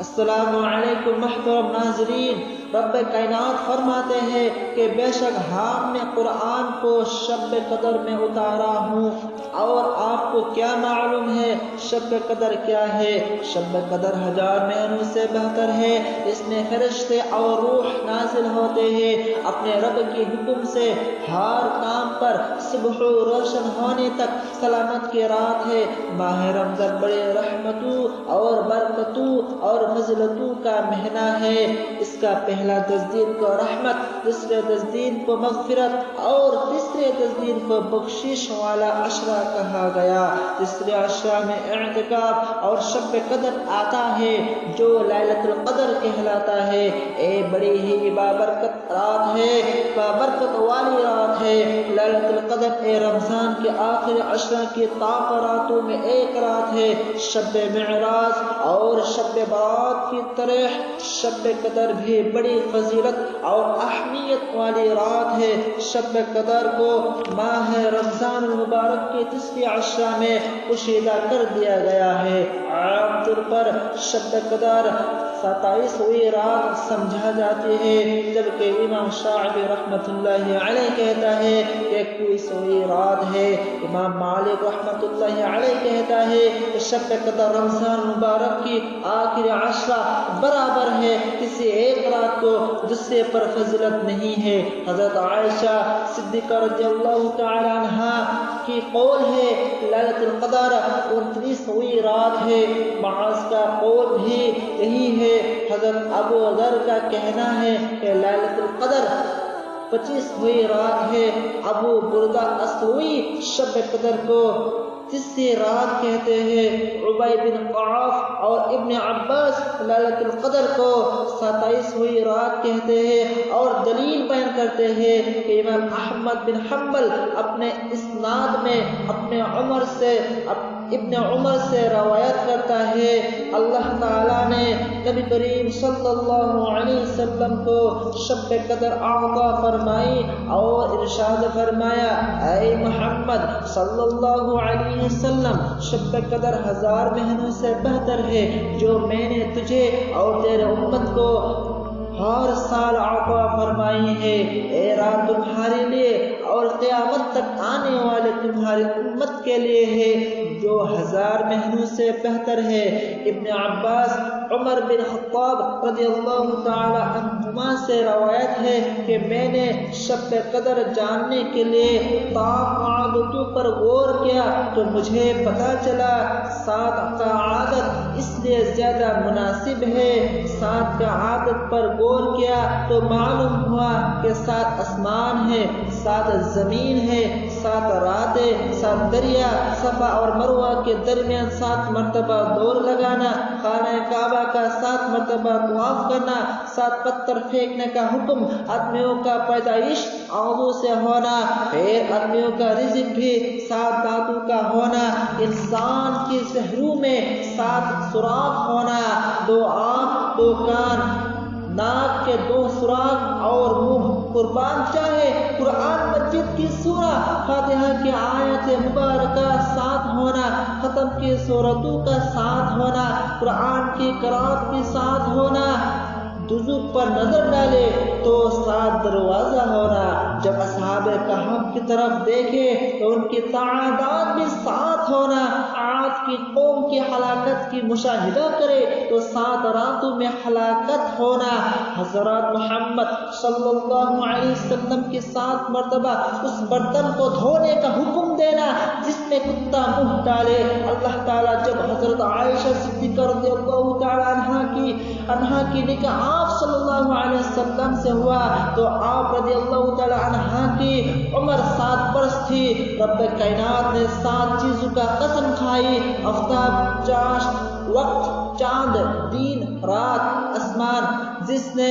السلام علیکم محترم ناظرین، رب کائنات فرماتے ہیں کہ بے شک ہم نے قرآن کو شب قدر میں اتارا ہوں، اور آپ کو کیا معلوم ہے شب قدر کیا ہے؟ شب قدر 1000 مہینوں سے بہتر ہے۔ اس میں فرشتے اور روح نازل ہوتے ہیں اپنے رب کے حکم سے ہر کام پر۔ صبح روشن ہونے تک سلامت کی رات ہے۔ ماہ رمضان بڑے رحمتوں اور برکتوں اور فضلتوں کا مہینہ ہے۔ اس کا پہلا 10 دن کو رحمت، دوسرے 10 دن کو مغفرت اور تیسرے 10 دن کو بخشش والا عشرہ کہا گیا۔ تیسرے عشرہ میں اعتکاف اور شب قدر آتا ہے جو لیلۃ القدر کہلاتا ہے۔ اے بڑی ہی بابرکت رات ہے، بابرکت والی رات ہے لیلۃ القدر۔ اے رمضان کے آخری عشرہ کی طاق راتوں میں ایک رات ہے۔ شب معراج اور شب برات کی طرح شب قدر بھی بڑی فضیلت اور اہمیت والی رات ہے۔ شب قدر کو ماہ رمضان المبارک کے تیسرے عشرہ میں پوشیدہ کر دیا گیا ہے۔ عام طور پر شب قدر 27ویں رات سمجھا جاتی ہے، جبکہ امام شاعبی رحمۃ اللہ علیہ کہتا ہے کہ 21ویں رات ہے۔ امام مالک رحمۃ اللہ علیہ کہتا ہے کہ شب قدر رمضان المبارک کی آخری عشرہ برابر ہے، کسی ایک رات کو دوسرے پر فضیلت نہیں ہے۔ حضرت عائشہ صدیقہ رضی اللہ تعالی عنہا کی قول ہے لیلۃ القدر 29ویں رات ہے۔ معاذ کا قول بھی یہی ہے۔ حضرت ابو ذر کا کہنا ہے کہ لیلۃ القدر 25ویں رات ہے۔ ابو بردہ اسلوی شب قدر کو تیسری رات کہتے ہیں۔ عبی بن قعاف اور ابن عباس لیلۃ القدر کو 27ویں رات کہتے ہیں اور دلیل بیان کرتے ہیں کہ امام احمد بن حنبل اپنے اسناد میں ابن عمر سے روایت کرتا ہے، اللہ تعالیٰ نے نبی کریم صلی اللہ علیہ وسلم کو شب قدر عطا فرمائی اور ارشاد فرمایا، اے محمد صلی اللہ علیہ وسلم، شب قدر 1000 مہینوں سے بہتر ہے جو میں نے تجھے اور تیرے امت کو ہر سال عطا فرمائی ہے۔ اے رات تمہارے لیے اور قیامت تک آنے والے تمہاری امت کے لیے ہے جو 1000 مہینوں سے بہتر ہے۔ ابن عباس عمر بن خطاب رضی اللہ تعالی عنہما سے روایت ہے کہ میں نے شب قدر جاننے کے لیے طاق عادتوں پر غور کیا تو مجھے پتہ چلا 7 کا عادت اس لیے زیادہ مناسب ہے۔ 7 کا عادت پر غور کیا تو معلوم ہوا کہ 7 آسمان ہے، 7 زمین ہے، 7 راتیں، 7 دریا، صفا اور مروہ کے درمیان 7 مرتبہ دور لگانا، خانہ کعبہ کا 7 مرتبہ طواف کرنا، 7 پتھر پھینکنے کا حکم، آدمیوں کا پیدائش عضو سے ہونا، پھر آدمیوں کا رزق بھی 7 دانتوں کا ہونا، انسان کی زہروں میں 7 سوراخ ہونا، 2 آنکھ 2 کان، ناک کے 2 سوراخ اور منہ، قربان چاہے قرآن مجید کی سورہ فاتحہ کی آیت مبارکہ 7 ہونا، ختم کی سورتوں کا 7 ہونا، قرآن کی قرات کی 7 ہونا، دوزخ پر نظر ڈالے تو 7 دروازہ ہونا۔ جب اصحاب کہف کی طرف دیکھے تو ان کی تعداد بھی 7 ہونا۔ عاد کی قوم کی ہلاکت کی مشاہدہ کرے تو 7 راتوں میں ہلاکت ہونا۔ حضرت محمد صلی اللہ علیہ وسلم کی 7 مرتبہ اس برتن کو دھونے کا حکم دینا جس میں کتا منہ ڈالے۔ اللہ تعالیٰ جب حضرت عائشہ صدیقہ رضی اللہ تعالی عنہا کی نکاح آپ صلی اللہ علیہ وسلم سے ہوا تو آپ رضی اللہ تعالی عنہا کی عمر 7 برس تھی۔ رب کائنات نے 7 چیزوں کا قسم کھائی، آفتاب، وقت، چاند، دن، رات، آسمان۔ جس نے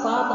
7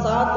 7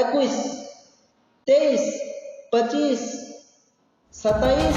21, 23, 25, 27